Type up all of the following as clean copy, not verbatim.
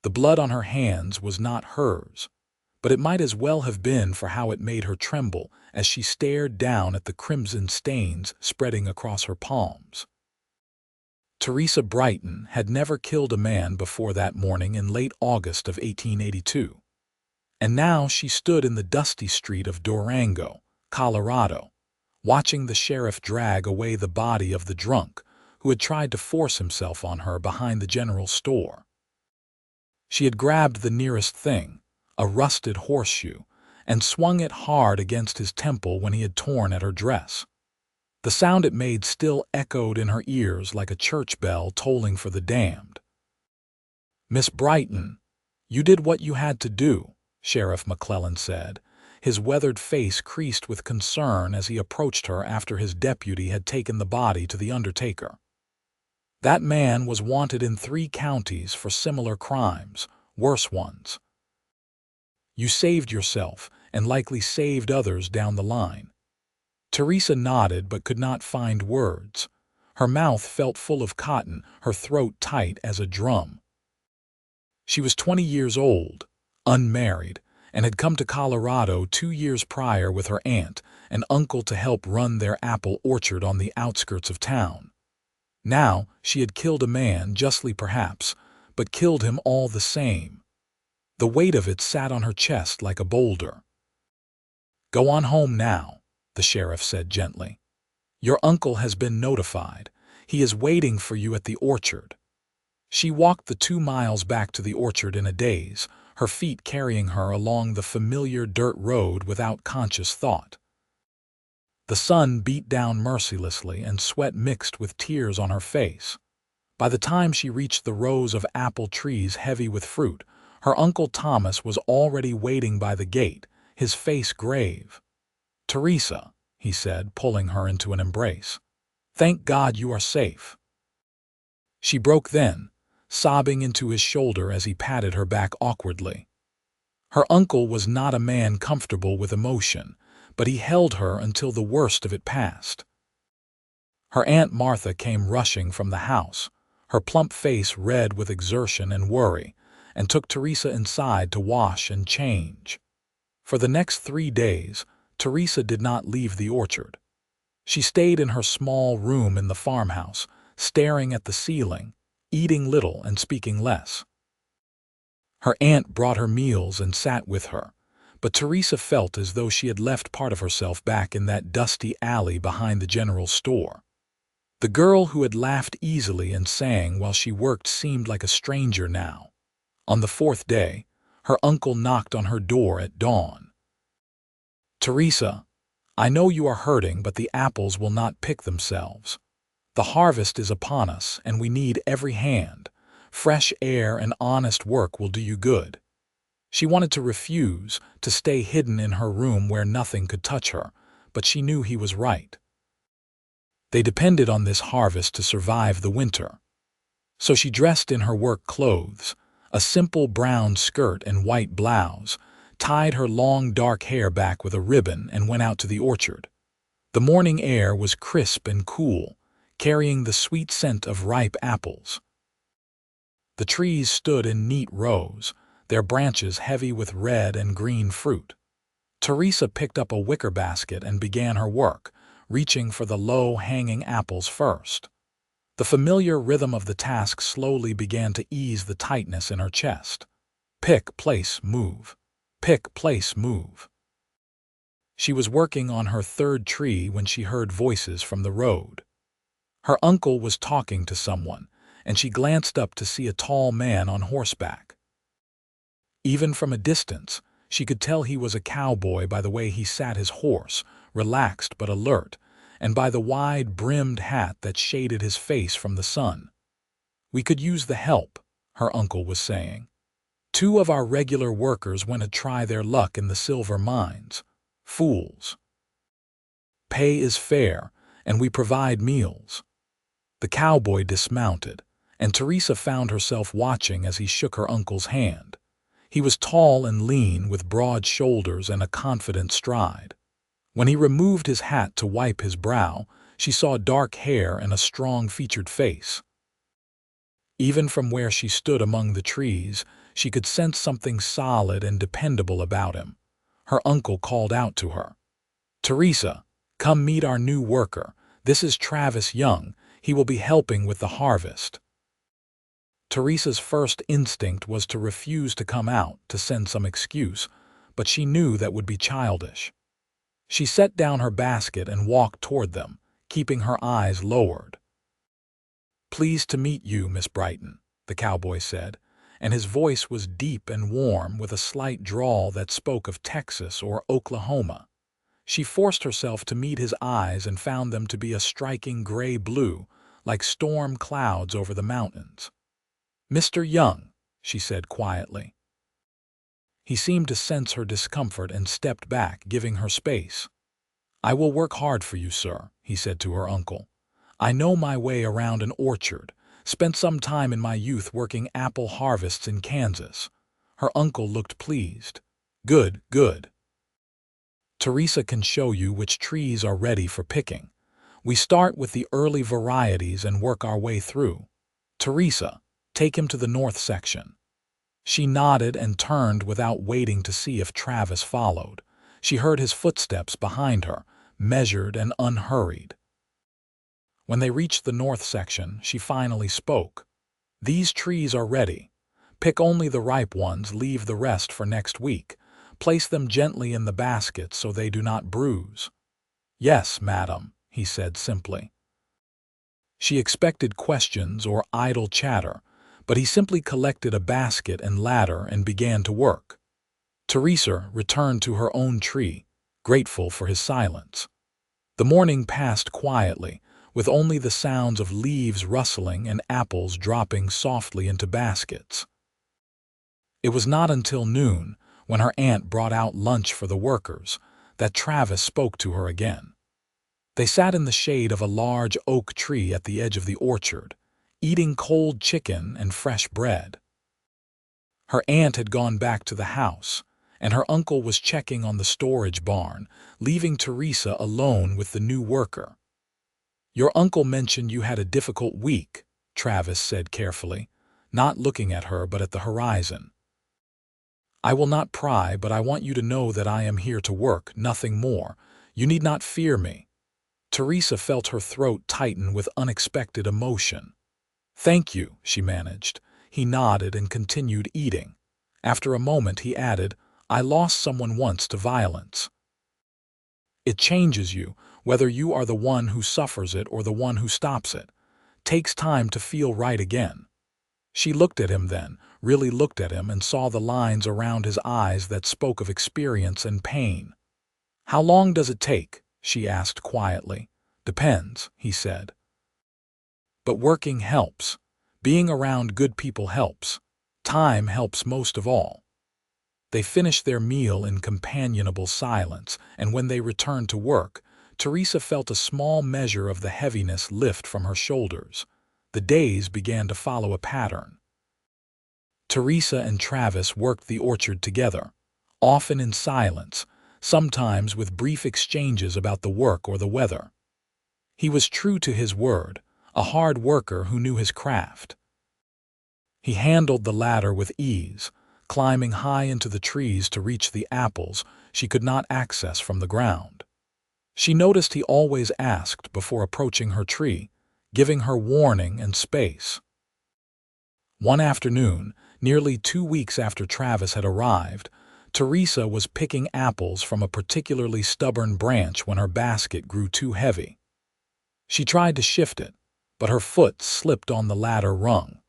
The blood on her hands was not hers, but it might as well have been for how it made her tremble as she stared down at the crimson stains spreading across her palms. Teresa Brighton had never killed a man before that morning in late August of 1882, and now she stood in the dusty street of Durango, Colorado, watching the sheriff drag away the body of the drunk who had tried to force himself on her behind the general store. She had grabbed the nearest thing, a rusted horseshoe, and swung it hard against his temple when he had torn at her dress. The sound it made still echoed in her ears like a church bell tolling for the damned. "Miss Brighton, you did what you had to do," Sheriff McClellan said, his weathered face creased with concern as he approached her after his deputy had taken the body to the undertaker. That man was wanted in 3 counties for similar crimes, worse ones. You saved yourself and likely saved others down the line. Teresa nodded but could not find words. Her mouth felt full of cotton, her throat tight as a drum. She was 20 years old, unmarried, and had come to Colorado 2 years prior with her aunt and uncle to help run their apple orchard on the outskirts of town. Now she had killed a man, justly perhaps, but killed him all the same. The weight of it sat on her chest like a boulder. "Go on home now," the sheriff said gently. "Your uncle has been notified. He is waiting for you at the orchard." She walked the 2 miles back to the orchard in a daze, her feet carrying her along the familiar dirt road without conscious thought. The sun beat down mercilessly and sweat mixed with tears on her face. By the time she reached the rows of apple trees heavy with fruit, her Uncle Thomas was already waiting by the gate, his face grave. "Teresa," he said, pulling her into an embrace. "Thank God you are safe." She broke then, sobbing into his shoulder as he patted her back awkwardly. Her uncle was not a man comfortable with emotion, but he held her until the worst of it passed. Her Aunt Martha came rushing from the house, her plump face red with exertion and worry, and took Teresa inside to wash and change. For the next 3 days, Teresa did not leave the orchard. She stayed in her small room in the farmhouse, staring at the ceiling, eating little and speaking less. Her aunt brought her meals and sat with her, but Teresa felt as though she had left part of herself back in that dusty alley behind the general store. The girl who had laughed easily and sang while she worked seemed like a stranger now. On the 4th day, her uncle knocked on her door at dawn. "Teresa, I know you are hurting, but the apples will not pick themselves. The harvest is upon us, and we need every hand. Fresh air and honest work will do you good." She wanted to refuse, to stay hidden in her room where nothing could touch her, but she knew he was right. They depended on this harvest to survive the winter. So she dressed in her work clothes, a simple brown skirt and white blouse, tied her long dark hair back with a ribbon, and went out to the orchard. The morning air was crisp and cool, carrying the sweet scent of ripe apples. The trees stood in neat rows, their branches heavy with red and green fruit. Teresa picked up a wicker basket and began her work, reaching for the low-hanging apples first. The familiar rhythm of the task slowly began to ease the tightness in her chest. Pick, place, move. Pick, place, move. She was working on her 3rd tree when she heard voices from the road. Her uncle was talking to someone, and she glanced up to see a tall man on horseback. Even from a distance, she could tell he was a cowboy by the way he sat his horse, relaxed but alert, and by the wide-brimmed hat that shaded his face from the sun. "We could use the help," her uncle was saying. "2 of our regular workers went to try their luck in the silver mines. Fools. Pay is fair, and we provide meals." The cowboy dismounted, and Teresa found herself watching as he shook her uncle's hand. He was tall and lean, with broad shoulders and a confident stride. When he removed his hat to wipe his brow, she saw dark hair and a strong-featured face. Even from where she stood among the trees, She could sense something solid and dependable about him. Her uncle called out to her, "Teresa, come meet our new worker. This is Travis Young. He will be helping with the harvest." Teresa's first instinct was to refuse to come out, to send some excuse, but she knew that would be childish. She set down her basket and walked toward them, keeping her eyes lowered. "Pleased to meet you, Miss Brighton," the cowboy said, and his voice was deep and warm with a slight drawl that spoke of Texas or Oklahoma. She forced herself to meet his eyes and found them to be a striking gray-blue, like storm clouds over the mountains. "Mr. Young," she said quietly. He seemed to sense her discomfort and stepped back, giving her space. "I will work hard for you, sir," he said to her uncle. "I know my way around an orchard. Spent some time in my youth working apple harvests in Kansas." Her uncle looked pleased. "Good, good. Teresa can show you which trees are ready for picking. We start with the early varieties and work our way through. Teresa, take him to the north section." She nodded and turned without waiting to see if Travis followed. She heard his footsteps behind her, measured and unhurried. When they reached the north section, she finally spoke. "These trees are ready. Pick only the ripe ones, leave the rest for next week. Place them gently in the basket so they do not bruise." "Yes, madam," he said simply. She expected questions or idle chatter, but he simply collected a basket and ladder and began to work. Teresa returned to her own tree, grateful for his silence. The morning passed quietly, with only the sounds of leaves rustling and apples dropping softly into baskets. It was not until noon, when her aunt brought out lunch for the workers, that Travis spoke to her again. They sat in the shade of a large oak tree at the edge of the orchard, eating cold chicken and fresh bread. Her aunt had gone back to the house, and her uncle was checking on the storage barn, leaving Teresa alone with the new worker. "Your uncle mentioned you had a difficult week," Travis said carefully, not looking at her but at the horizon. "I will not pry, but I want you to know that I am here to work, nothing more. You need not fear me." Teresa felt her throat tighten with unexpected emotion. "Thank you," she managed. He nodded and continued eating. After a moment he added, "I lost someone once to violence. It changes you, whether you are the one who suffers it or the one who stops it. Takes time to feel right again." She looked at him then, really looked at him, and saw the lines around his eyes that spoke of experience and pain. "How long does it take?" she asked quietly. "Depends," he said. "But working helps. Being around good people helps. Time helps most of all." They finished their meal in companionable silence, and when they returned to work, Teresa felt a small measure of the heaviness lift from her shoulders. The days began to follow a pattern. Teresa and Travis worked the orchard together, often in silence, sometimes with brief exchanges about the work or the weather. He was true to his word, a hard worker who knew his craft. He handled the ladder with ease, climbing high into the trees to reach the apples she could not access from the ground. She noticed he always asked before approaching her tree, giving her warning and space. One afternoon, nearly 2 weeks after Travis had arrived, Teresa was picking apples from a particularly stubborn branch when her basket grew too heavy. She tried to shift it, but her foot slipped on the ladder rung.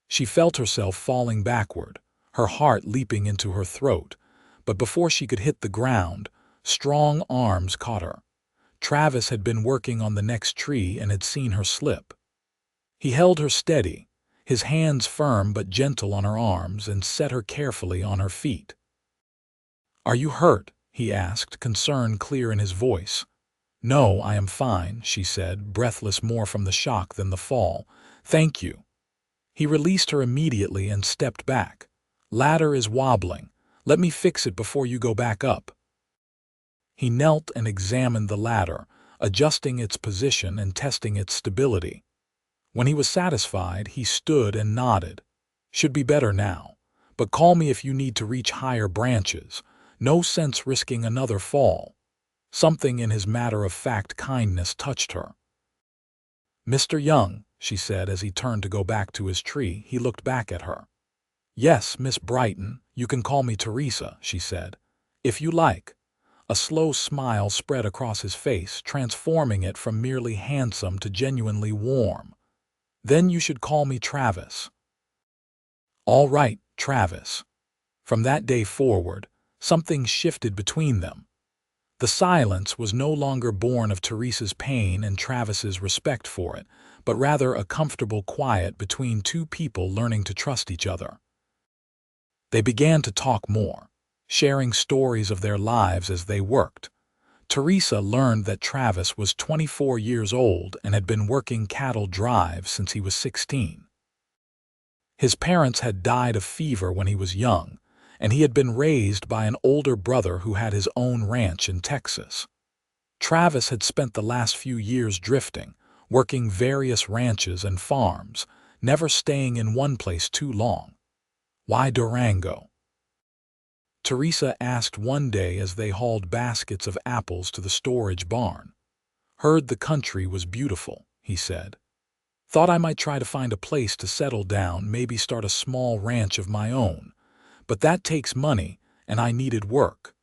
She felt herself falling backward, her heart leaping into her throat, but before she could hit the ground, strong arms caught her. Travis had been working on the next tree and had seen her slip. He held her steady, his hands firm but gentle on her arms, and set her carefully on her feet. "Are you hurt?" he asked, concern clear in his voice. "No, I am fine," she said, breathless more from the shock than the fall. "Thank you." He released her immediately and stepped back. "Ladder is wobbling. Let me fix it before you go back up." He knelt and examined the ladder, adjusting its position and testing its stability. When he was satisfied, he stood and nodded. "Should be better now." But call me if you need to reach higher branches. No sense risking another fall." Something in his matter-of-fact kindness touched her. "Mr. Young," she said as he turned to go back to his tree. He looked back at her. "Yes, Miss Brighton, you can call me Teresa," she said. "If you like." A slow smile spread across his face, transforming it from merely handsome to genuinely warm. "Then you should call me Travis." "All right, Travis." From that day forward, something shifted between them. The silence was no longer born of Teresa's pain and Travis's respect for it, but rather a comfortable quiet between two people learning to trust each other. They began to talk more, sharing stories of their lives as they worked. Teresa learned that Travis was 24 years old and had been working cattle drives since he was 16. His parents had died of fever when he was young, and he had been raised by an older brother who had his own ranch in Texas. Travis had spent the last few years drifting, working various ranches and farms, never staying in one place too long. "Why Durango?" Teresa asked one day as they hauled baskets of apples to the storage barn. "Heard the country was beautiful," he said. "Thought I might try to find a place to settle down, maybe start a small ranch of my own. But that takes money, and I needed work."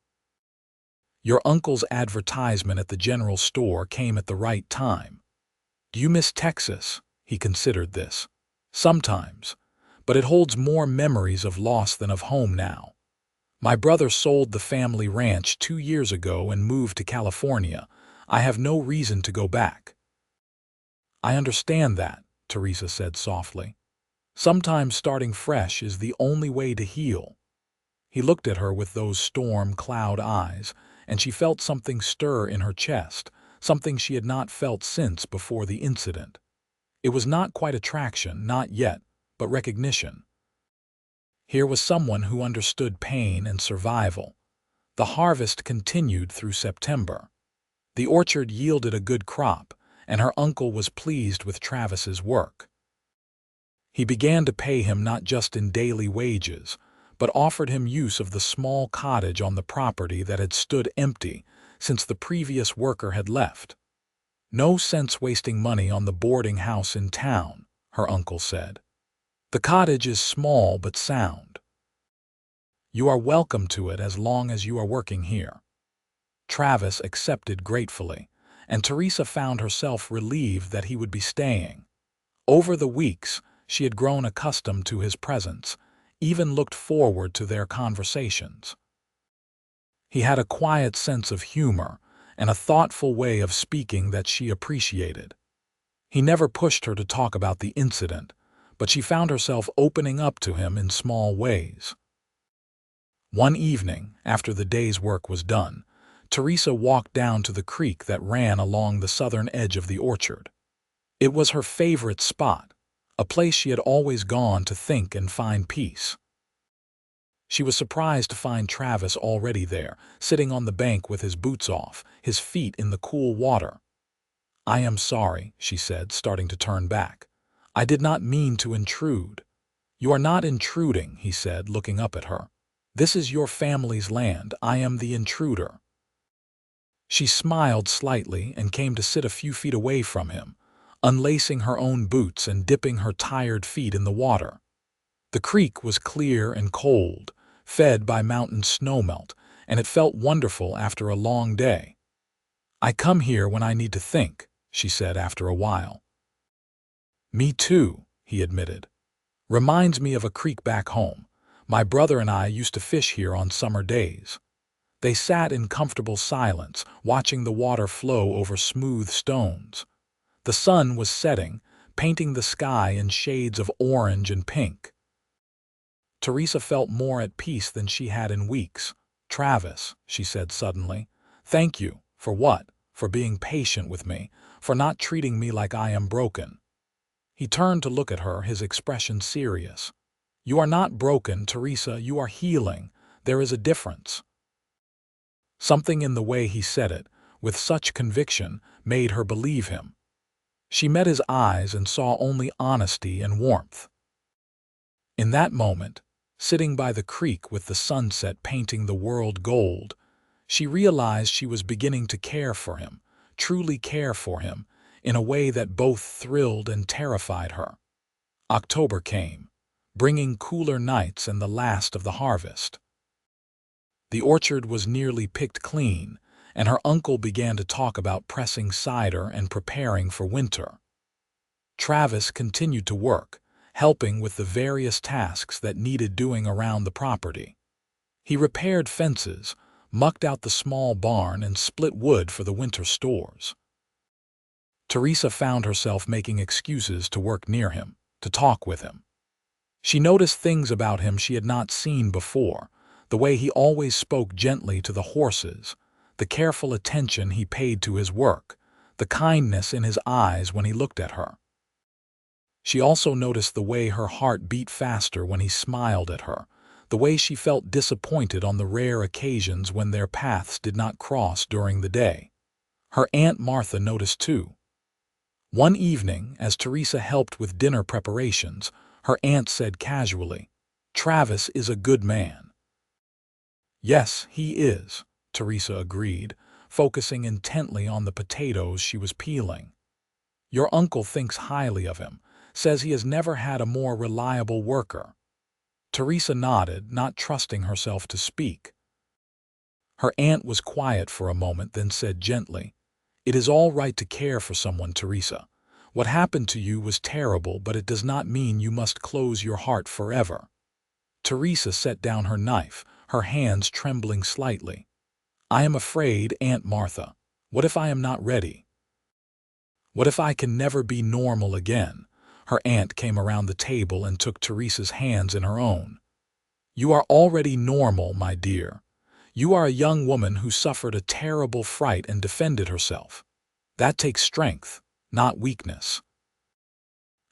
"Your uncle's advertisement at the general store came at the right time. Do you miss Texas?" He considered this. "Sometimes, but it holds more memories of loss than of home now. My brother sold the family ranch 2 years ago and moved to California. I have no reason to go back." "I understand that," Teresa said softly. "Sometimes starting fresh is the only way to heal." He looked at her with those storm cloud eyes, and she felt something stir in her chest, something she had not felt since before the incident. It was not quite attraction, not yet, but recognition. Here was someone who understood pain and survival. The harvest continued through September. The orchard yielded a good crop, and her uncle was pleased with Travis's work. He began to pay him not just in daily wages, but offered him use of the small cottage on the property that had stood empty since the previous worker had left. "No sense wasting money on the boarding house in town," her uncle said. "The cottage is small but sound. You are welcome to it as long as you are working here." Travis accepted gratefully, and Teresa found herself relieved that he would be staying. Over the weeks, she had grown accustomed to his presence, even looked forward to their conversations. He had a quiet sense of humor and a thoughtful way of speaking that she appreciated. He never pushed her to talk about the incident, but she found herself opening up to him in small ways. One evening, after the day's work was done, Teresa walked down to the creek that ran along the southern edge of the orchard. It was her favorite spot, a place she had always gone to think and find peace. She was surprised to find Travis already there, sitting on the bank with his boots off, his feet in the cool water. "I am sorry," she said, starting to turn back. "I did not mean to intrude." "You are not intruding," he said, looking up at her. "This is your family's land. I am the intruder." She smiled slightly and came to sit a few feet away from him, unlacing her own boots and dipping her tired feet in the water. The creek was clear and cold, fed by mountain snowmelt, and it felt wonderful after a long day. "I come here when I need to think," she said after a while. "Me too," he admitted. "Reminds me of a creek back home. My brother and I used to fish here on summer days." They sat in comfortable silence, watching the water flow over smooth stones. The sun was setting, painting the sky in shades of orange and pink. Teresa felt more at peace than she had in weeks. "Travis," she said suddenly, "thank you. For what? For being patient with me, for not treating me like I am broken." He turned to look at her, his expression serious. "You are not broken, Teresa, you are healing. There is a difference." Something in the way he said it, with such conviction, made her believe him. She met his eyes and saw only honesty and warmth. In that moment, Sitting by the creek with the sunset painting the world gold, she realized she was beginning to care for him, truly care for him, in a way that both thrilled and terrified her. October came, bringing cooler nights and the last of the harvest. The orchard was nearly picked clean, and her uncle began to talk about pressing cider and preparing for winter. Travis continued to work, helping with the various tasks that needed doing around the property. He repaired fences, mucked out the small barn, and split wood for the winter stores. Teresa found herself making excuses to work near him, to talk with him. She noticed things about him she had not seen before, the way he always spoke gently to the horses, the careful attention he paid to his work, the kindness in his eyes when he looked at her. She also noticed the way her heart beat faster when he smiled at her, the way she felt disappointed on the rare occasions when their paths did not cross during the day. Her Aunt Martha noticed too. One evening, as Teresa helped with dinner preparations, her aunt said casually, "Travis is a good man." "Yes, he is," Teresa agreed, focusing intently on the potatoes she was peeling. "Your uncle thinks highly of him, says he has never had a more reliable worker." Teresa nodded, not trusting herself to speak. Her aunt was quiet for a moment, then said gently, "It is all right to care for someone, Teresa. What happened to you was terrible, but it does not mean you must close your heart forever." Teresa set down her knife, her hands trembling slightly. "I am afraid, Aunt Martha. What if I am not ready? What if I can never be normal again?" Her aunt came around the table and took Teresa's hands in her own. "You are already normal, my dear. You are a young woman who suffered a terrible fright and defended herself. That takes strength, not weakness.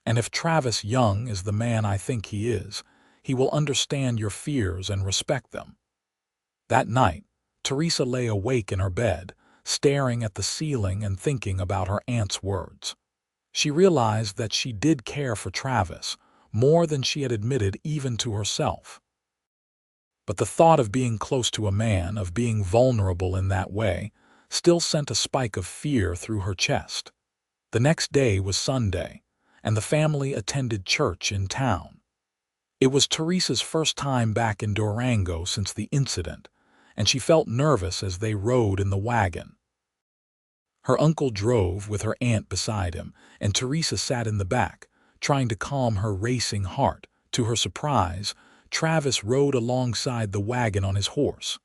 And if Travis Young is the man I think he is, he will understand your fears and respect them." That night, Teresa lay awake in her bed, staring at the ceiling and thinking about her aunt's words. She realized that she did care for Travis, more than she had admitted even to herself. But the thought of being close to a man, of being vulnerable in that way, still sent a spike of fear through her chest. The next day was Sunday, and the family attended church in town. It was Teresa's first time back in Durango since the incident, and she felt nervous as they rode in the wagon. Her uncle drove with her aunt beside him, and Teresa sat in the back, trying to calm her racing heart. To her surprise, Travis rode alongside the wagon on his horse.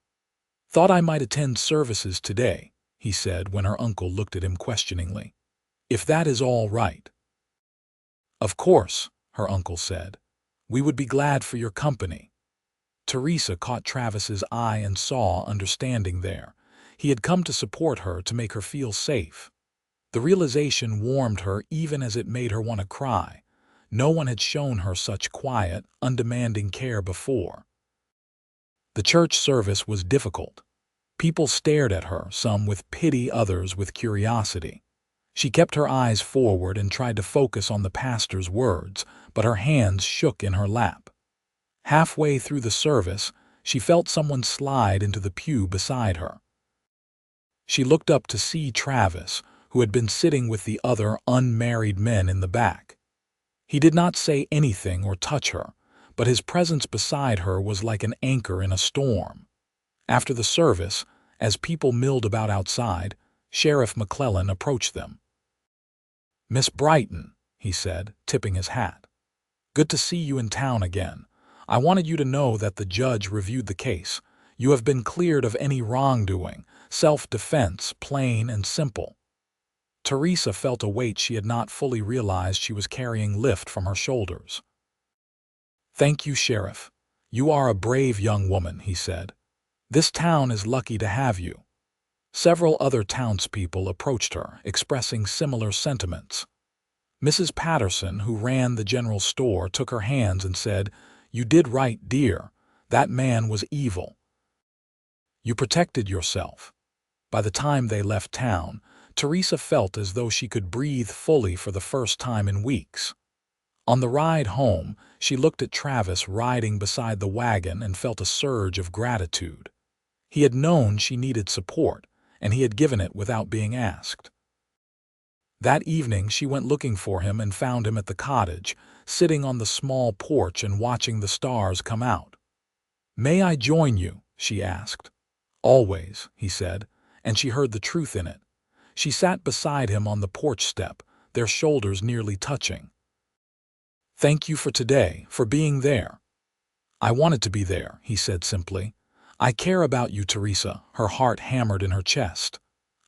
"Thought I might attend services today," he said when her uncle looked at him questioningly. "If that is all right." "Of course," her uncle said. "We would be glad for your company." Teresa caught Travis's eye and saw understanding there. He had come to support her, to make her feel safe. The realization warmed her even as it made her want to cry. No one had shown her such quiet, undemanding care before. The church service was difficult. People stared at her, some with pity, others with curiosity. She kept her eyes forward and tried to focus on the pastor's words, but her hands shook in her lap. Halfway through the service, she felt someone slide into the pew beside her. She looked up to see Travis, who had been sitting with the other unmarried men in the back. He did not say anything or touch her, but his presence beside her was like an anchor in a storm. After the service, as people milled about outside, Sheriff McClellan approached them. "Miss Brighton," he said, tipping his hat. "Good to see you in town again. I wanted you to know that the judge reviewed the case. You have been cleared of any wrongdoing, self-defense, plain and simple." Teresa felt a weight she had not fully realized she was carrying lift from her shoulders. "Thank you, Sheriff. You are a brave young woman," he said. "This town is lucky to have you." Several other townspeople approached her, expressing similar sentiments. Mrs. Patterson, who ran the general store, took her hands and said, "You did right, dear. That man was evil. You protected yourself." By the time they left town, Teresa felt as though she could breathe fully for the first time in weeks. On the ride home, she looked at Travis riding beside the wagon and felt a surge of gratitude. He had known she needed support, and he had given it without being asked. That evening she went looking for him and found him at the cottage, sitting on the small porch and watching the stars come out. "May I join you?" she asked. "Always," he said, and she heard the truth in it. She sat beside him on the porch step, their shoulders nearly touching. "Thank you for today, for being there." "I wanted to be there," he said simply. "I care about you, Teresa," her heart hammered in her chest.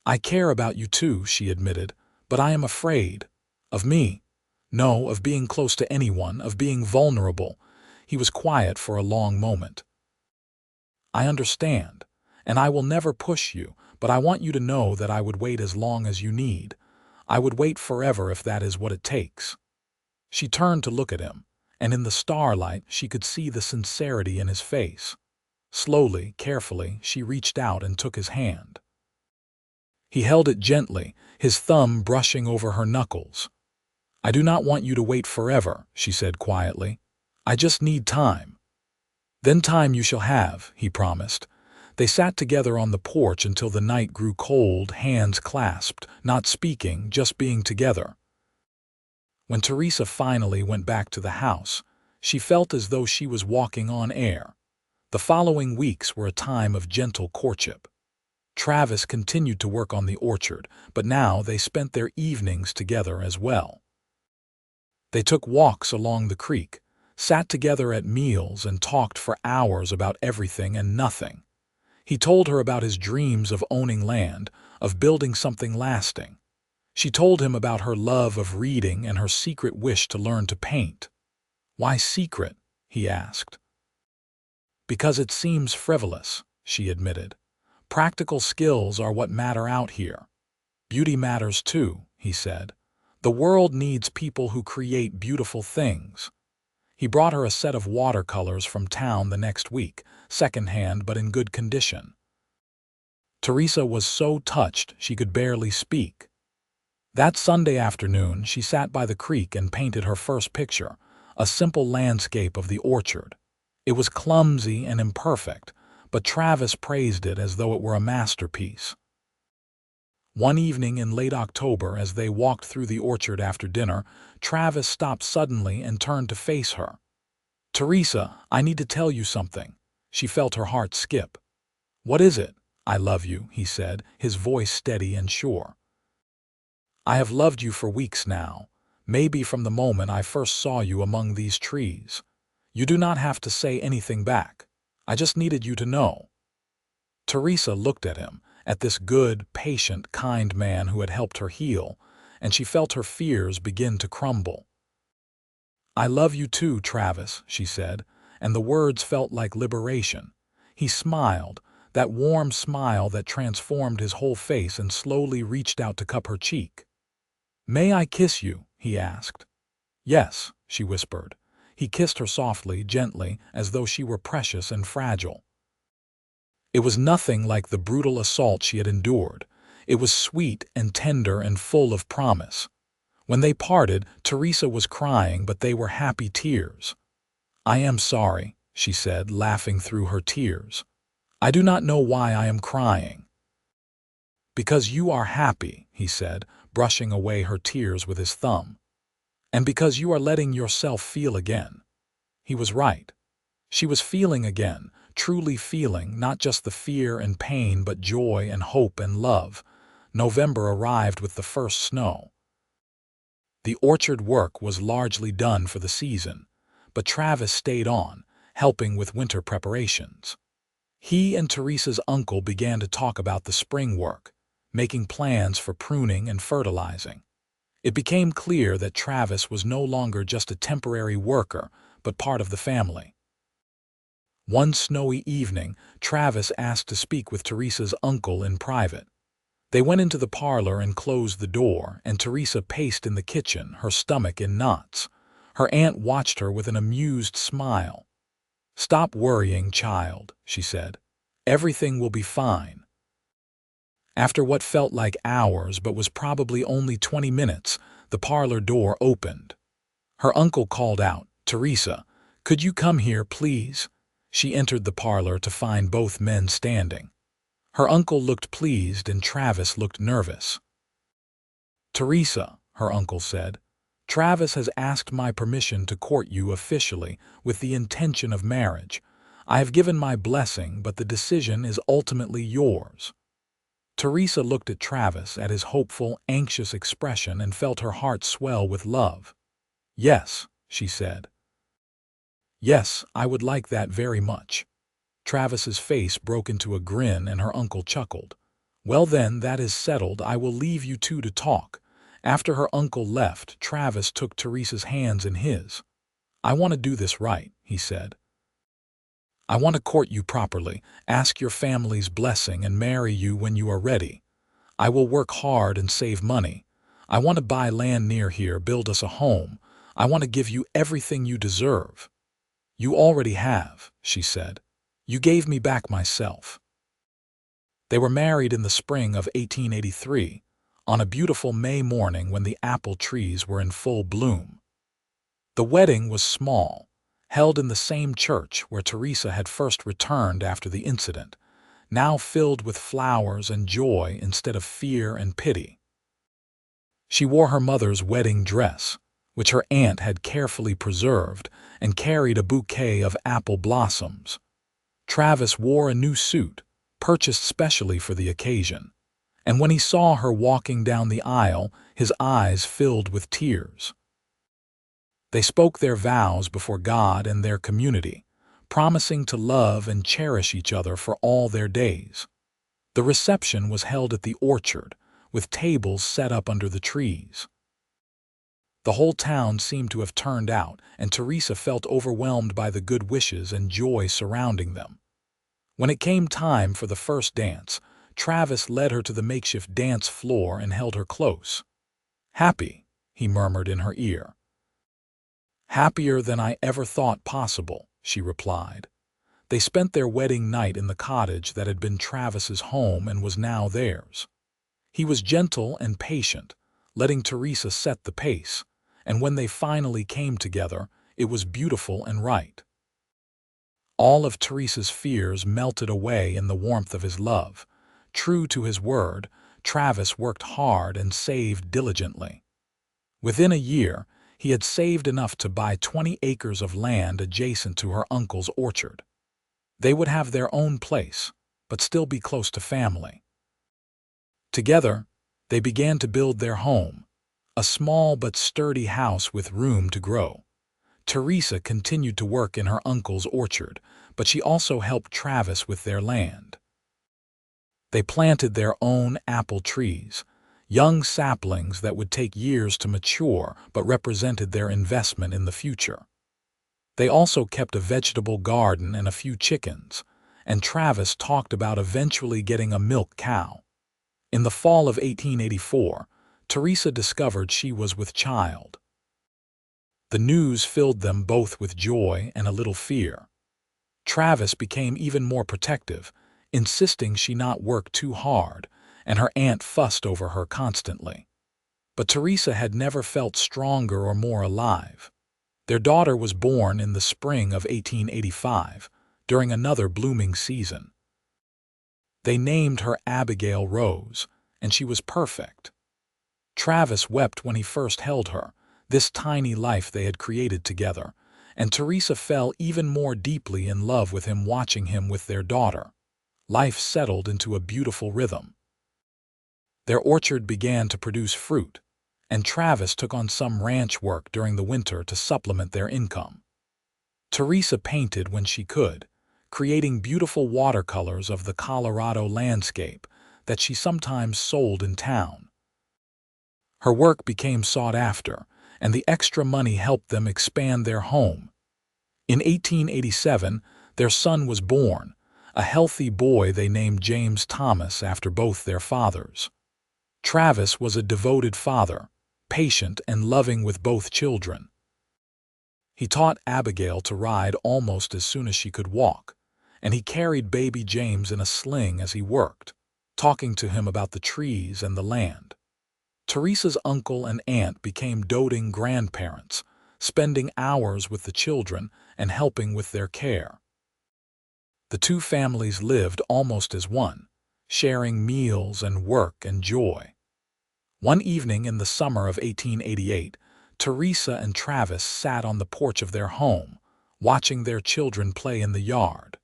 "I care about you too," she admitted, "but I am afraid." "Of me?" "No, of being close to anyone, of being vulnerable." He was quiet for a long moment. "I understand, and I will never push you, but I want you to know that I would wait as long as you need. I would wait forever if that is what it takes." She turned to look at him, and in the starlight she could see the sincerity in his face. Slowly, carefully, she reached out and took his hand. He held it gently, his thumb brushing over her knuckles. "I do not want you to wait forever," she said quietly. "I just need time." "Then time you shall have," he promised. They sat together on the porch until the night grew cold, hands clasped, not speaking, just being together. When Teresa finally went back to the house, she felt as though she was walking on air. The following weeks were a time of gentle courtship. Travis continued to work on the orchard, but now they spent their evenings together as well. They took walks along the creek, sat together at meals, and talked for hours about everything and nothing. He told her about his dreams of owning land, of building something lasting. She told him about her love of reading and her secret wish to learn to paint. "Why secret?" he asked. "Because it seems frivolous," she admitted. "Practical skills are what matter out here." "Beauty matters too," he said. "The world needs people who create beautiful things." He brought her a set of watercolors from town the next week, secondhand but in good condition. Teresa was so touched she could barely speak. That Sunday afternoon she sat by the creek and painted her first picture, a simple landscape of the orchard. It was clumsy and imperfect, but Travis praised it as though it were a masterpiece. One evening in late October, as they walked through the orchard after dinner, Travis stopped suddenly and turned to face her. "Teresa, I need to tell you something." She felt her heart skip. "What is it?" "I love you," he said, his voice steady and sure. "I have loved you for weeks now, maybe from the moment I first saw you among these trees. You do not have to say anything back. I just needed you to know." Teresa looked at him, at this good, patient, kind man who had helped her heal, and she felt her fears begin to crumble. "I love you too, Travis," she said, and the words felt like liberation. He smiled, that warm smile that transformed his whole face, and slowly reached out to cup her cheek. "May I kiss you?" he asked. "Yes," she whispered. He kissed her softly, gently, as though she were precious and fragile. It was nothing like the brutal assault she had endured. It was sweet and tender and full of promise. When they parted, Teresa was crying, but they were happy tears. "I am sorry," she said, laughing through her tears. "I do not know why I am crying." "Because you are happy," he said, brushing away her tears with his thumb. "And because you are letting yourself feel again." He was right. She was feeling again, truly feeling, not just the fear and pain, but joy and hope and love. November arrived with the first snow. The orchard work was largely done for the season, but Travis stayed on, helping with winter preparations. He and Teresa's uncle began to talk about the spring work, making plans for pruning and fertilizing. It became clear that Travis was no longer just a temporary worker, but part of the family. One snowy evening, Travis asked to speak with Teresa's uncle in private. They went into the parlor and closed the door, and Teresa paced in the kitchen, her stomach in knots. Her aunt watched her with an amused smile. "Stop worrying, child," she said. "Everything will be fine." After what felt like hours but was probably only 20 minutes, the parlor door opened. Her uncle called out, "Teresa, could you come here, please?" She entered the parlor to find both men standing. Her uncle looked pleased and Travis looked nervous. "Teresa," her uncle said, "Travis has asked my permission to court you officially with the intention of marriage. I have given my blessing, but the decision is ultimately yours." Teresa looked at Travis, at his hopeful, anxious expression, and felt her heart swell with love. "Yes," she said. "Yes, I would like that very much." Travis's face broke into a grin and her uncle chuckled. "Well then, that is settled. I will leave you two to talk." After her uncle left, Travis took Teresa's hands in his. "I want to do this right," he said. "I want to court you properly, ask your family's blessing, and marry you when you are ready. I will work hard and save money. I want to buy land near here, build us a home. I want to give you everything you deserve." "You already have," she said. "You gave me back myself." They were married in the spring of 1883, on a beautiful May morning when the apple trees were in full bloom. The wedding was small, held in the same church where Teresa had first returned after the incident, now filled with flowers and joy instead of fear and pity. She wore her mother's wedding dress, which her aunt had carefully preserved, and carried a bouquet of apple blossoms. Travis wore a new suit, purchased specially for the occasion, and when he saw her walking down the aisle, his eyes filled with tears. They spoke their vows before God and their community, promising to love and cherish each other for all their days. The reception was held at the orchard, with tables set up under the trees. The whole town seemed to have turned out, and Teresa felt overwhelmed by the good wishes and joy surrounding them. When it came time for the first dance, Travis led her to the makeshift dance floor and held her close. "Happy," he murmured in her ear. "Happier than I ever thought possible," she replied. They spent their wedding night in the cottage that had been Travis's home and was now theirs. He was gentle and patient, letting Teresa set the pace, and when they finally came together, it was beautiful and right. All of Teresa's fears melted away in the warmth of his love. True to his word, Travis worked hard and saved diligently. Within a year, he had saved enough to buy 20 acres of land adjacent to her uncle's orchard. They would have their own place, but still be close to family. Together, they began to build their home, a small but sturdy house with room to grow. Teresa continued to work in her uncle's orchard, but she also helped Travis with their land. They planted their own apple trees, young saplings that would take years to mature but represented their investment in the future. They also kept a vegetable garden and a few chickens, and Travis talked about eventually getting a milk cow. In the fall of 1884, Teresa discovered she was with child. The news filled them both with joy and a little fear. Travis became even more protective, insisting she not work too hard, and her aunt fussed over her constantly. But Teresa had never felt stronger or more alive. Their daughter was born in the spring of 1885, during another blooming season. They named her Abigail Rose, and she was perfect. Travis wept when he first held her, this tiny life they had created together, and Teresa fell even more deeply in love with him watching him with their daughter. Life settled into a beautiful rhythm. Their orchard began to produce fruit, and Travis took on some ranch work during the winter to supplement their income. Teresa painted when she could, creating beautiful watercolors of the Colorado landscape that she sometimes sold in town. Her work became sought after, and the extra money helped them expand their home. In 1887, their son was born, a healthy boy they named James Thomas after both their fathers. Travis was a devoted father, patient and loving with both children. He taught Abigail to ride almost as soon as she could walk, and he carried baby James in a sling as he worked, talking to him about the trees and the land. Teresa's uncle and aunt became doting grandparents, spending hours with the children and helping with their care. The two families lived almost as one, sharing meals and work and joy. One evening in the summer of 1888, Teresa and Travis sat on the porch of their home, watching their children play in the yard.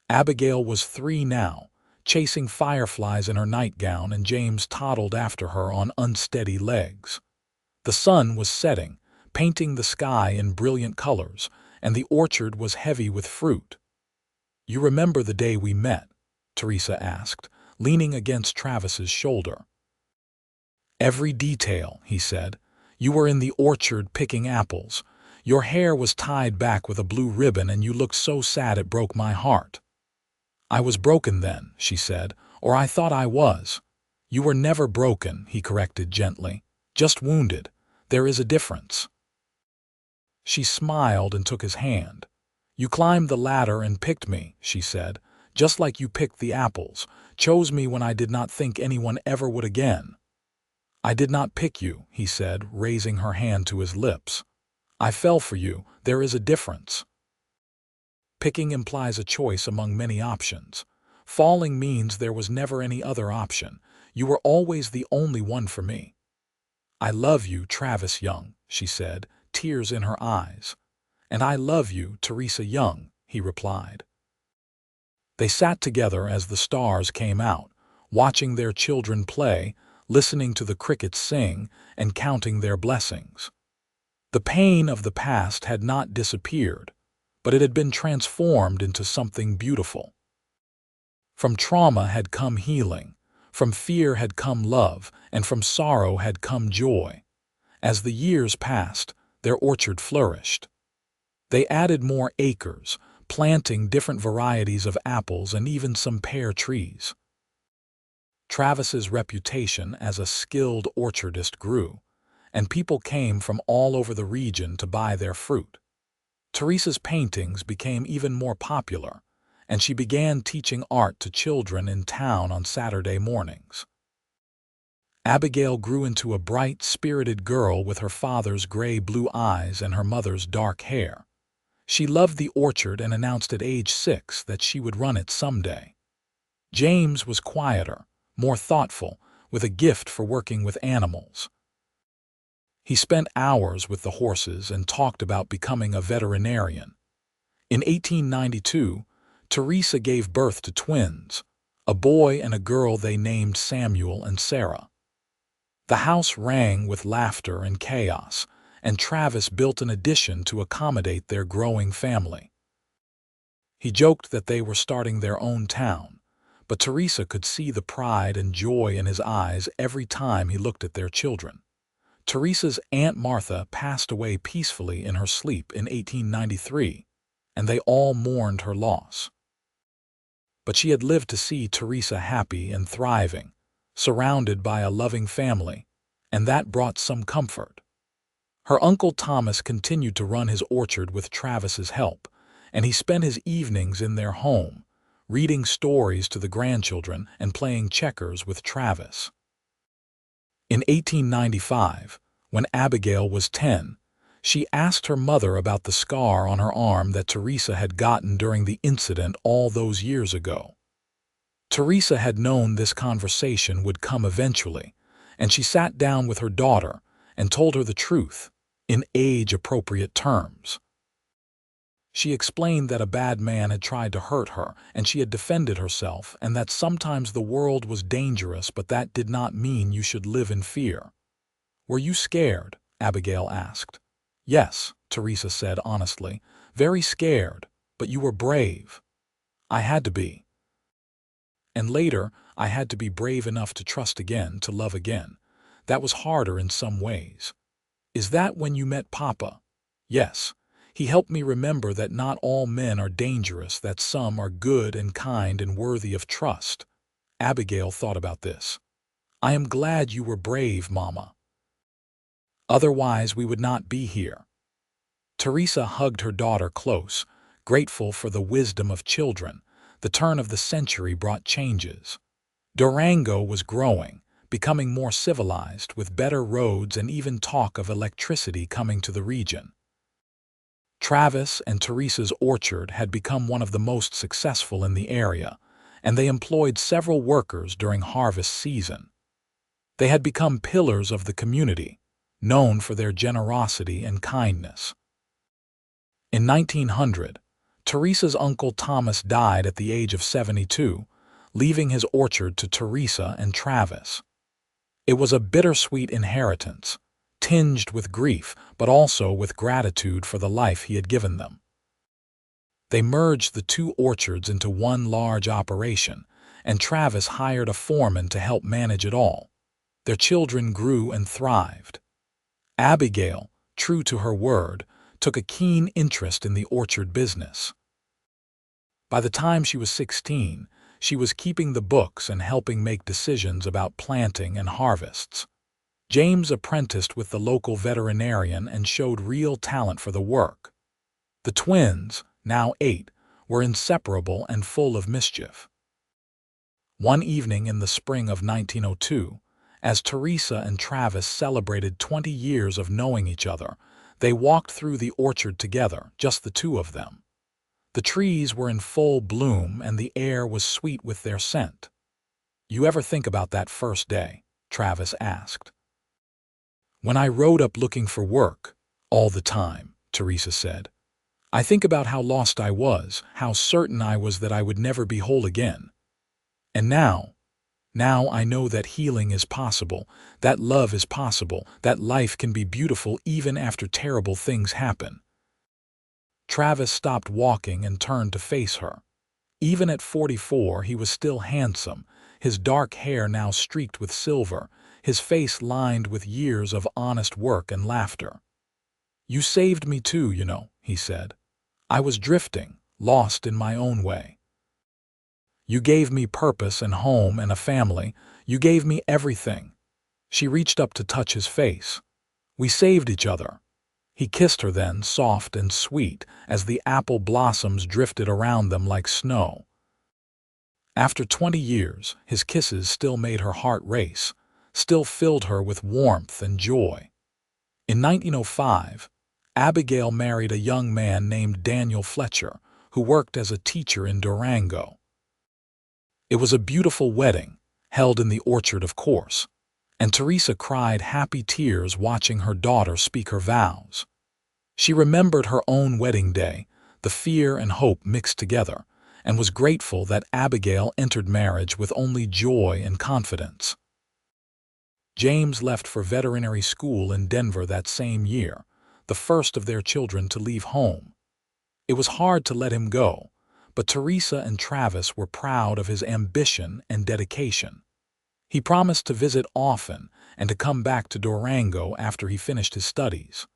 Abigail was 3 now, chasing fireflies in her nightgown, and James toddled after her on unsteady legs. The sun was setting, painting the sky in brilliant colors, and the orchard was heavy with fruit. "You remember the day we met?" Teresa asked, leaning against Travis's shoulder. "Every detail," he said. "You were in the orchard picking apples. Your hair was tied back with a blue ribbon, and you looked so sad it broke my heart." "I was broken then," she said, "or I thought I was." "You were never broken," he corrected gently. "Just wounded. There is a difference." She smiled and took his hand. "You climbed the ladder and picked me," she said, "just like you picked the apples, chose me when I did not think anyone ever would again." "I did not pick you," he said, raising her hand to his lips. "I fell for you. There is a difference." Picking implies a choice among many options. Falling means there was never any other option. You were always the only one for me. "I love you, Travis Young," she said, tears in her eyes. "And I love you, Teresa Young," he replied. They sat together as the stars came out, watching their children play, listening to the crickets sing, and counting their blessings. The pain of the past had not disappeared, but it had been transformed into something beautiful. From trauma had come healing, from fear had come love, and from sorrow had come joy. As the years passed, their orchard flourished. They added more acres, planting different varieties of apples and even some pear trees. Travis's reputation as a skilled orchardist grew, and people came from all over the region to buy their fruit. Teresa's paintings became even more popular, and she began teaching art to children in town on Saturday mornings. Abigail grew into a bright, spirited girl with her father's gray-blue eyes and her mother's dark hair. She loved the orchard and announced at age 6 that she would run it someday. James was quieter, more thoughtful, with a gift for working with animals. He spent hours with the horses and talked about becoming a veterinarian. In 1892, Teresa gave birth to twins, a boy and a girl they named Samuel and Sarah. The house rang with laughter and chaos, and Travis built an addition to accommodate their growing family. He joked that they were starting their own town, but Teresa could see the pride and joy in his eyes every time he looked at their children. Teresa's Aunt Martha passed away peacefully in her sleep in 1893, and they all mourned her loss. But she had lived to see Teresa happy and thriving, surrounded by a loving family, and that brought some comfort. Her Uncle Thomas continued to run his orchard with Travis's help, and he spent his evenings in their home, reading stories to the grandchildren and playing checkers with Travis. In 1895, when Abigail was 10, she asked her mother about the scar on her arm that Teresa had gotten during the incident all those years ago. Teresa had known this conversation would come eventually, and she sat down with her daughter and told her the truth, in age-appropriate terms. She explained that a bad man had tried to hurt her, and she had defended herself, and that sometimes the world was dangerous, but that did not mean you should live in fear. "Were you scared?" Abigail asked. "Yes," Teresa said honestly, "very scared, but you were brave." "I had to be. And later, I had to be brave enough to trust again, to love again. That was harder in some ways." "Is that when you met Papa?" "Yes. He helped me remember that not all men are dangerous, that some are good and kind and worthy of trust." Abigail thought about this. "I am glad you were brave, Mama. Otherwise we would not be here." Teresa hugged her daughter close, grateful for the wisdom of children. The turn of the century brought changes. Durango was growing, becoming more civilized with better roads and even talk of electricity coming to the region. Travis and Teresa's orchard had become one of the most successful in the area, and they employed several workers during harvest season. They had become pillars of the community, known for their generosity and kindness. In 1900, Teresa's uncle Thomas died at the age of 72, leaving his orchard to Teresa and Travis. It was a bittersweet inheritance, tinged with grief but also with gratitude for the life he had given them. They merged the two orchards into one large operation, and Travis hired a foreman to help manage it all. Their children grew and thrived. Abigail, true to her word, took a keen interest in the orchard business. By the time she was 16, she was keeping the books and helping make decisions about planting and harvests. James apprenticed with the local veterinarian and showed real talent for the work. The twins, now 8, were inseparable and full of mischief. One evening in the spring of 1902, as Teresa and Travis celebrated 20 years of knowing each other, they walked through the orchard together, just the two of them. The trees were in full bloom and the air was sweet with their scent. "You ever think about that first day?" Travis asked. "When I rode up looking for work, all the time," Teresa said. "I think about how lost I was, how certain I was that I would never be whole again. And now I know that healing is possible, that love is possible, that life can be beautiful even after terrible things happen." Travis stopped walking and turned to face her. Even at 44, he was still handsome, his dark hair now streaked with silver, his face lined with years of honest work and laughter. "You saved me too, you know," he said. "I was drifting, lost in my own way. You gave me purpose and home and a family. You gave me everything." She reached up to touch his face. "We saved each other." He kissed her then, soft and sweet, as the apple blossoms drifted around them like snow. After 20 years, his kisses still made her heart race, still filled her with warmth and joy. In 1905, Abigail married a young man named Daniel Fletcher, who worked as a teacher in Durango. It was a beautiful wedding, held in the orchard of course, and Teresa cried happy tears watching her daughter speak her vows. She remembered her own wedding day, the fear and hope mixed together, and was grateful that Abigail entered marriage with only joy and confidence. James left for veterinary school in Denver that same year, the first of their children to leave home. It was hard to let him go, but Teresa and Travis were proud of his ambition and dedication. He promised to visit often and to come back to Durango after he finished his studies.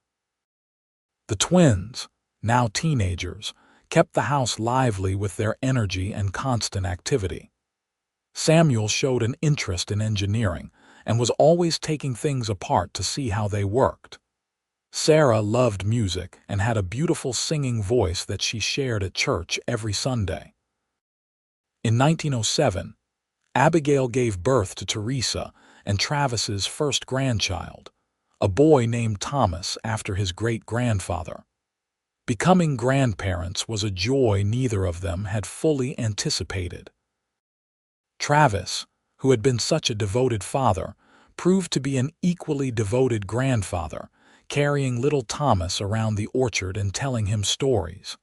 The twins, now teenagers, kept the house lively with their energy and constant activity. Samuel showed an interest in engineering and was always taking things apart to see how they worked. Sarah loved music and had a beautiful singing voice that she shared at church every Sunday. In 1907, Abigail gave birth to Teresa and Travis's first grandchild, a boy named Thomas after his great-grandfather. Becoming grandparents was a joy neither of them had fully anticipated. Travis, who had been such a devoted father, proved to be an equally devoted grandfather, carrying little Thomas around the orchard and telling him stories.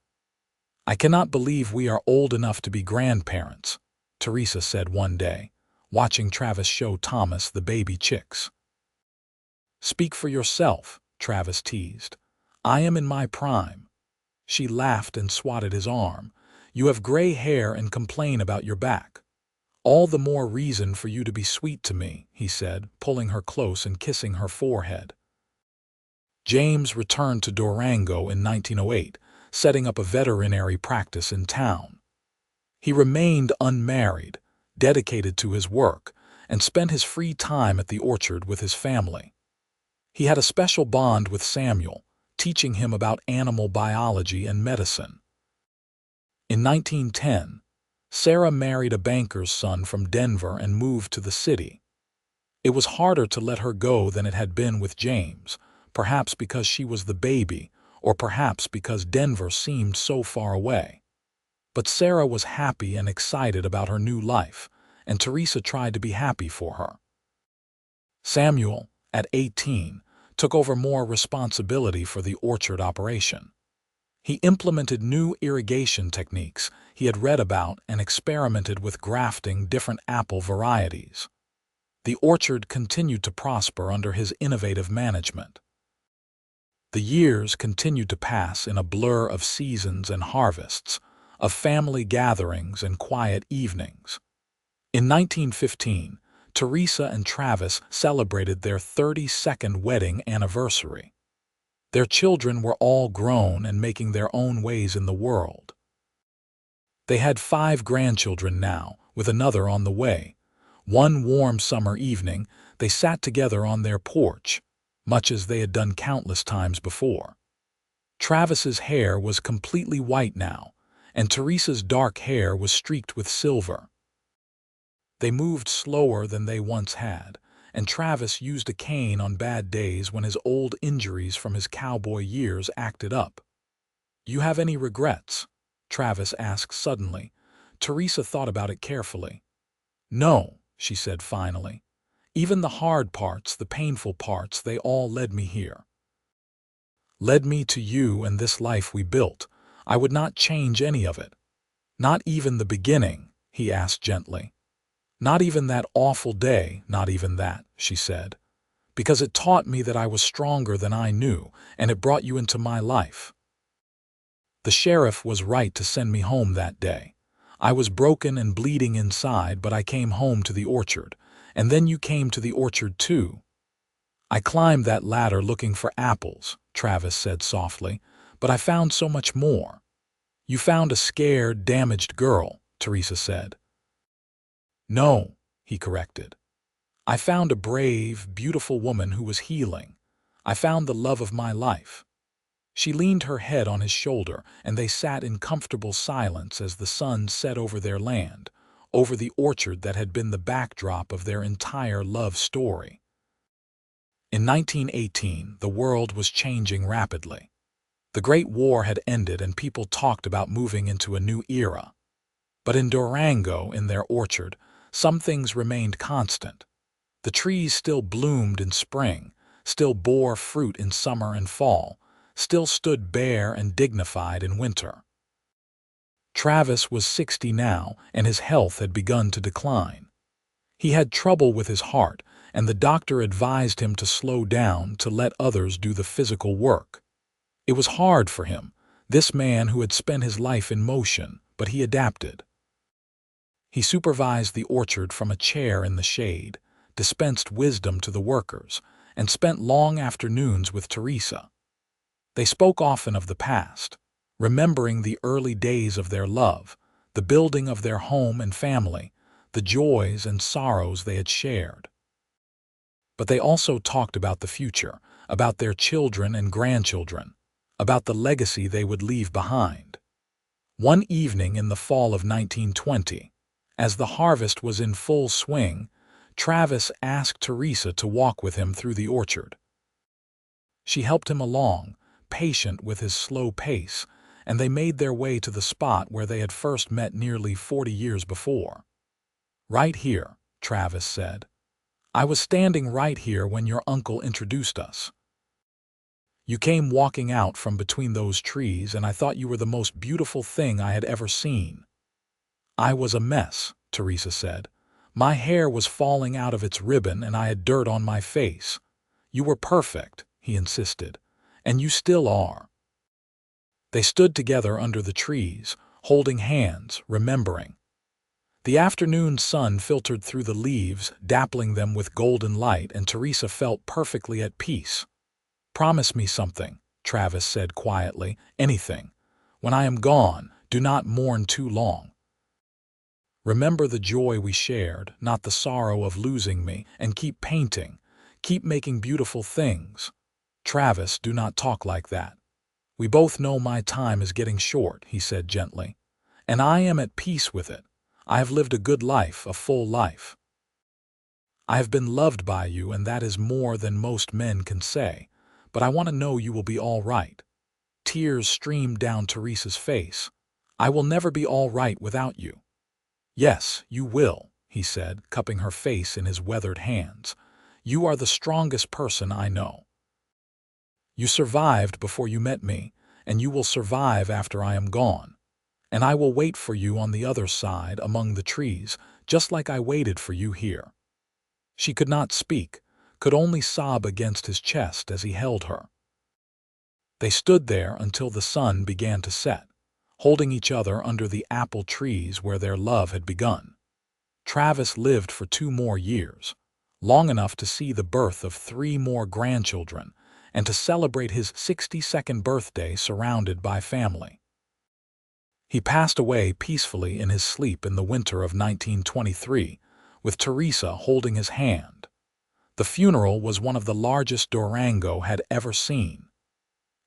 "I cannot believe we are old enough to be grandparents," Teresa said one day, watching Travis show Thomas the baby chicks. "Speak for yourself," Travis teased. "I am in my prime." She laughed and swatted his arm. "You have gray hair and complain about your back. All the more reason for you to be sweet to me," he said, pulling her close and kissing her forehead. James returned to Durango in 1908, setting up a veterinary practice in town. He remained unmarried, dedicated to his work, and spent his free time at the orchard with his family. He had a special bond with Samuel, teaching him about animal biology and medicine. In 1910, Sarah married a banker's son from Denver and moved to the city. It was harder to let her go than it had been with James, perhaps because she was the baby, or perhaps because Denver seemed so far away. But Sarah was happy and excited about her new life, and Teresa tried to be happy for her. Samuel, at 18, took over more responsibility for the orchard operation. He implemented new irrigation techniques he had read about and experimented with grafting different apple varieties. The orchard continued to prosper under his innovative management. The years continued to pass in a blur of seasons and harvests, of family gatherings and quiet evenings. In 1915, Teresa and Travis celebrated their 32nd wedding anniversary. Their children were all grown and making their own ways in the world. They had 5 grandchildren now, with another on the way. One warm summer evening, they sat together on their porch, much as they had done countless times before. Travis's hair was completely white now, and Teresa's dark hair was streaked with silver. They moved slower than they once had, and Travis used a cane on bad days when his old injuries from his cowboy years acted up. "You have any regrets?" Travis asked suddenly. Teresa thought about it carefully. "No," she said finally. "Even the hard parts, the painful parts, they all led me here. Led me to you and this life we built. I would not change any of it. Not even the beginning," he asked gently. "Not even that awful day, not even that," she said. "Because it taught me that I was stronger than I knew, and it brought you into my life. The sheriff was right to send me home that day. I was broken and bleeding inside, but I came home to the orchard, and then you came to the orchard too." "I climbed that ladder looking for apples," Travis said softly, "but I found so much more." "You found a scared, damaged girl," Teresa said. "No," he corrected. "I found a brave, beautiful woman who was healing. I found the love of my life." She leaned her head on his shoulder, and they sat in comfortable silence as the sun set over their land, over the orchard that had been the backdrop of their entire love story. In 1918, the world was changing rapidly. The Great War had ended and people talked about moving into a new era. But in Durango, in their orchard, some things remained constant. The trees still bloomed in spring, still bore fruit in summer and fall, still stood bare and dignified in winter. Travis was 60 now, and his health had begun to decline. He had trouble with his heart, and the doctor advised him to slow down, to let others do the physical work. It was hard for him, this man who had spent his life in motion, but he adapted. He supervised the orchard from a chair in the shade, dispensed wisdom to the workers, and spent long afternoons with Teresa. They spoke often of the past, remembering the early days of their love, the building of their home and family, the joys and sorrows they had shared. But they also talked about the future, about their children and grandchildren, about the legacy they would leave behind. One evening in the fall of 1920, as the harvest was in full swing, Travis asked Teresa to walk with him through the orchard. She helped him along, patient with his slow pace, and they made their way to the spot where they had first met nearly 40 years before. "Right here," Travis said. "I was standing right here when your uncle introduced us. You came walking out from between those trees, and I thought you were the most beautiful thing I had ever seen." "I was a mess," Teresa said. "My hair was falling out of its ribbon and I had dirt on my face. You were perfect," he insisted, "and you still are." They stood together under the trees, holding hands, remembering. The afternoon sun filtered through the leaves, dappling them with golden light, and Teresa felt perfectly at peace. "Promise me something," Travis said quietly. "Anything. When I am gone, do not mourn too long. Remember the joy we shared, not the sorrow of losing me, and keep painting. Keep making beautiful things." "Travis, do not talk like that. We both know my time is getting short," he said gently. "And I am at peace with it. I have lived a good life, a full life." I have been loved by you, and that is more than most men can say. But I want to know you will be all right." Tears streamed down Teresa's face. "I will never be all right without you." "Yes, you will," he said, cupping her face in his weathered hands. "You are the strongest person I know. You survived before you met me, and you will survive after I am gone. And I will wait for you on the other side among the trees, just like I waited for you here." She could not speak, could only sob against his chest as he held her. They stood there until the sun began to set, holding each other under the apple trees where their love had begun. Travis lived for 2 more years, long enough to see the birth of 3 more grandchildren and to celebrate his 62nd birthday surrounded by family. He passed away peacefully in his sleep in the winter of 1923, with Teresa holding his hand. The funeral was one of the largest Durango had ever seen.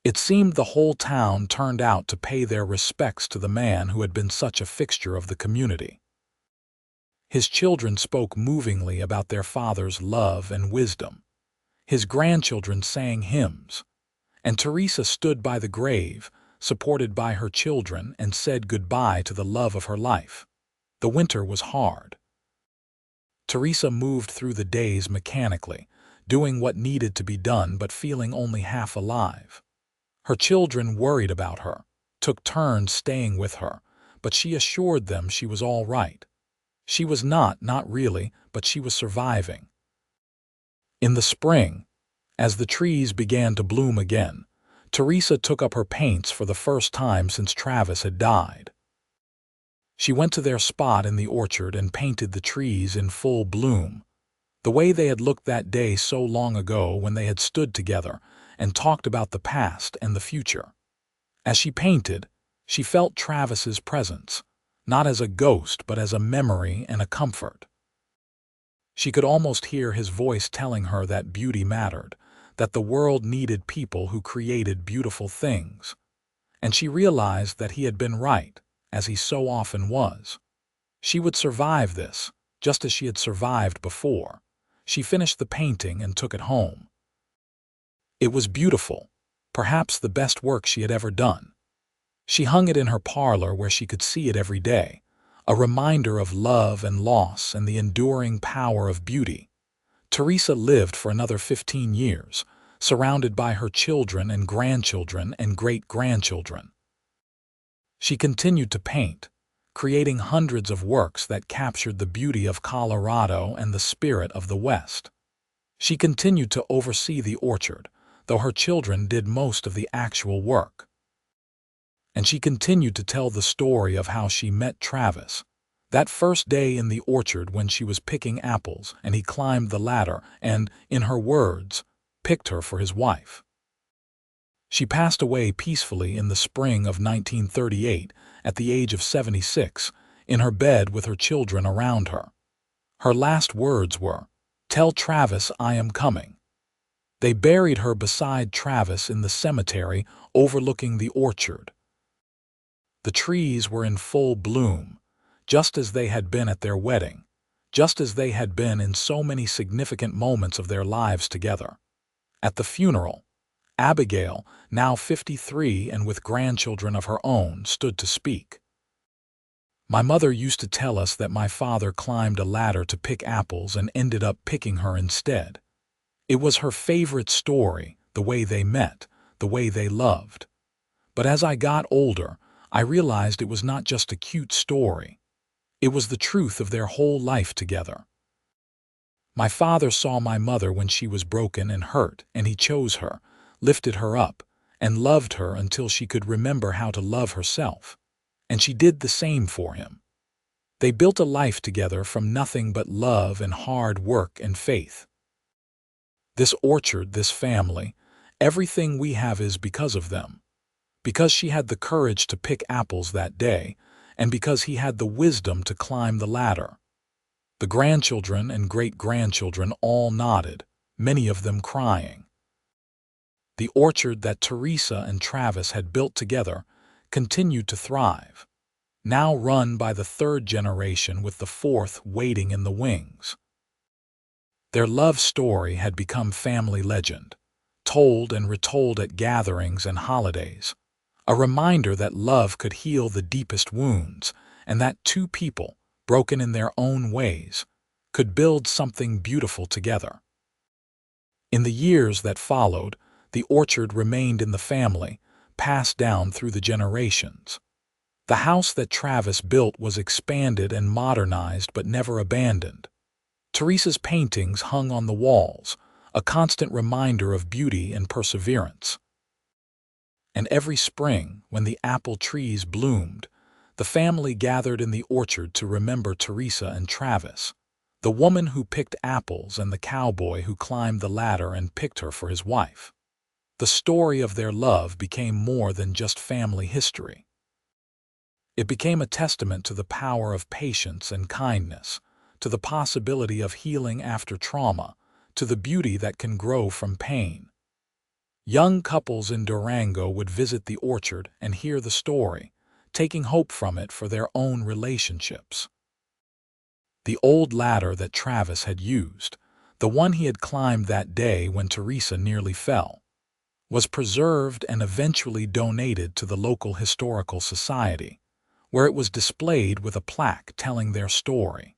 It seemed the whole town turned out to pay their respects to the man who had been such a fixture of the community. His children spoke movingly about their father's love and wisdom. His grandchildren sang hymns, and Teresa stood by the grave, supported by her children, and said goodbye to the love of her life. The winter was hard. Teresa moved through the days mechanically, doing what needed to be done but feeling only half alive. Her children worried about her, took turns staying with her, but she assured them she was all right. She was not really, but she was surviving. In the spring, as the trees began to bloom again, Teresa took up her paints for the first time since Travis had died. She went to their spot in the orchard and painted the trees in full bloom, the way they had looked that day so long ago when they had stood together and talked about the past and the future. As she painted, she felt Travis's presence, not as a ghost but as a memory and a comfort. She could almost hear his voice telling her that beauty mattered, that the world needed people who created beautiful things. And she realized that he had been right, as he so often was. She would survive this, just as she had survived before. She finished the painting and took it home. It was beautiful, perhaps the best work she had ever done. She hung it in her parlor where she could see it every day, a reminder of love and loss and the enduring power of beauty. Teresa lived for another 15 years, surrounded by her children and grandchildren and great-grandchildren. She continued to paint, creating hundreds of works that captured the beauty of Colorado and the spirit of the West. She continued to oversee the orchard, though her children did most of the actual work. And she continued to tell the story of how she met Travis, that first day in the orchard when she was picking apples and he climbed the ladder and, in her words, picked her for his wife. She passed away peacefully in the spring of 1938 at the age of 76, in her bed with her children around her. Her last words were, "Tell Travis I am coming." They buried her beside Travis in the cemetery overlooking the orchard. The trees were in full bloom, just as they had been at their wedding, just as they had been in so many significant moments of their lives together. At the funeral, Abigail, now 53 and with grandchildren of her own, stood to speak. "My mother used to tell us that my father climbed a ladder to pick apples and ended up picking her instead. It was her favorite story, the way they met, the way they loved. But as I got older, I realized it was not just a cute story. It was the truth of their whole life together. My father saw my mother when she was broken and hurt, and he chose her, lifted her up, and loved her until she could remember how to love herself. And she did the same for him. They built a life together from nothing but love and hard work and faith. This orchard, this family, everything we have is because of them. Because she had the courage to pick apples that day, and because he had the wisdom to climb the ladder." The grandchildren and great-grandchildren all nodded, many of them crying. The orchard that Teresa and Travis had built together continued to thrive, now run by the 3rd generation with the 4th waiting in the wings. Their love story had become family legend, told and retold at gatherings and holidays, a reminder that love could heal the deepest wounds and that two people, broken in their own ways, could build something beautiful together. In the years that followed, the orchard remained in the family, passed down through the generations. The house that Travis built was expanded and modernized but never abandoned. Teresa's paintings hung on the walls, a constant reminder of beauty and perseverance. And every spring, when the apple trees bloomed, the family gathered in the orchard to remember Teresa and Travis, the woman who picked apples and the cowboy who climbed the ladder and picked her for his wife. The story of their love became more than just family history. It became a testament to the power of patience and kindness, to the possibility of healing after trauma, to the beauty that can grow from pain. Young couples in Durango would visit the orchard and hear the story, taking hope from it for their own relationships. The old ladder that Travis had used, the one he had climbed that day when Teresa nearly fell, was preserved and eventually donated to the local historical society, where it was displayed with a plaque telling their story.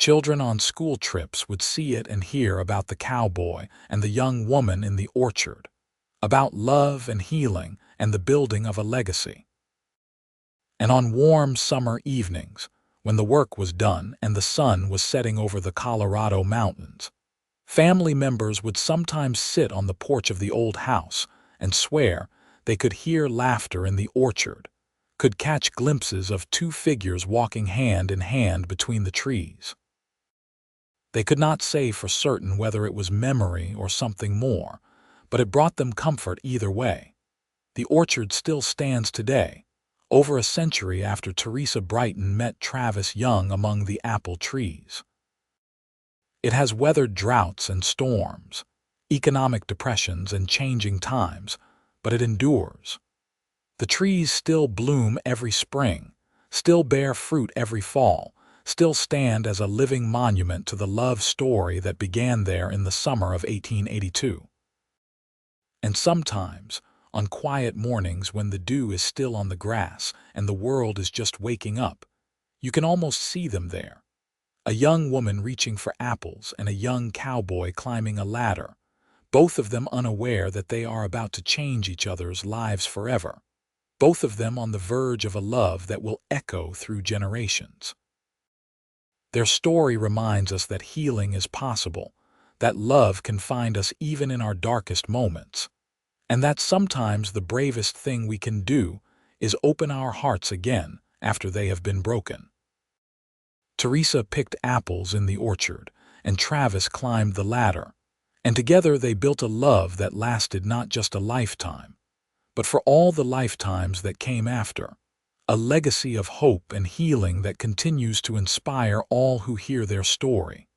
Children on school trips would see it and hear about the cowboy and the young woman in the orchard, about love and healing and the building of a legacy. And on warm summer evenings, when the work was done and the sun was setting over the Colorado mountains, family members would sometimes sit on the porch of the old house and swear they could hear laughter in the orchard, could catch glimpses of two figures walking hand in hand between the trees. They could not say for certain whether it was memory or something more, but it brought them comfort either way. The orchard still stands today, over a century after Teresa Brighton met Travis Young among the apple trees. It has weathered droughts and storms, economic depressions and changing times, but it endures. The trees still bloom every spring, still bear fruit every fall, still stand as a living monument to the love story that began there in the summer of 1882. And sometimes, on quiet mornings when the dew is still on the grass and the world is just waking up, you can almost see them there. A young woman reaching for apples and a young cowboy climbing a ladder, both of them unaware that they are about to change each other's lives forever, both of them on the verge of a love that will echo through generations. Their story reminds us that healing is possible, that love can find us even in our darkest moments, and that sometimes the bravest thing we can do is open our hearts again after they have been broken. Teresa picked apples in the orchard, and Travis climbed the ladder, and together they built a love that lasted not just a lifetime, but for all the lifetimes that came after, a legacy of hope and healing that continues to inspire all who hear their story.